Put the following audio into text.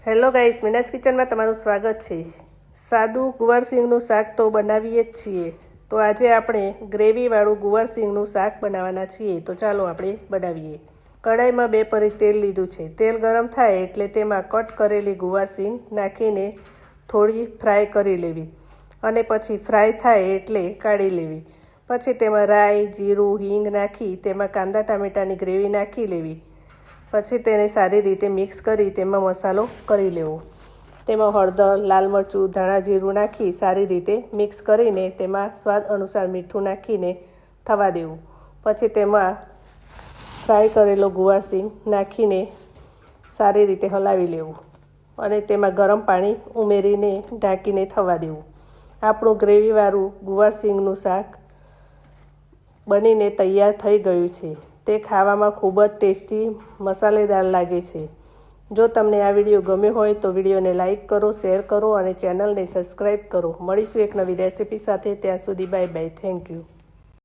Hello guys, Meena's કિચનમાં તમારું સ્વાગત છે। સાદું ગુવાર સિંગનું શાક તો બનાવીએ જ છીએ, તો આજે આપણે ગ્રેવીવાળું ગુવાર સિંગનું શાક બનાવવાના છીએ। તો ચાલો આપણે બનાવીએ। કઢાઈમાં 2 પરી તેલ લીધું છે। તેલ ગરમ થાય એટલે તેમાં કટ કરેલી ગુવાર સિંગ નાખીને થોડી ફ્રાય કરી લેવી અને પછી ફ્રાય થાય એટલે કાઢી લેવી। પછી તેમાં રાઈ, જીરું, હિંગ નાખી તેમાં કાંદા ટામેટાની ગ્રેવી નાખી લેવી। પછી તેને સારી રીતે મિક્સ કરી તેમાં મસાલો કરી લેવો। તેમાં હળદર, લાલ મરચું, ધાણા જીરું નાખી સારી રીતે મિક્સ કરીને તેમાં સ્વાદ અનુસાર મીઠું નાખીને થવા દેવું। પછી તેમાં ફ્રાય કરેલો ગુવાર સિંગ નાખીને સારી રીતે હલાવી લેવું અને તેમાં ગરમ પાણી ઉમેરીને ઢાંકીને થવા દેવું। આપણું ગ્રેવીવાળું ગુવાર સિંગનું શાક બનીને તૈયાર થઈ ગયું છે। તે ખાવામાં ખૂબ જ ટેસ્ટી મસાલેદાર લાગે છે। જો તમને આ વિડીયો ગમ્યો હોય તો વિડીયોને લાઇક કરો, શેર કરો અને ચેનલને સબસ્ક્રાઈબ કરો। મળીશું એક નવી રેસિપી સાથે। ત્યાં સુધી બાય બાય, થેન્ક યુ।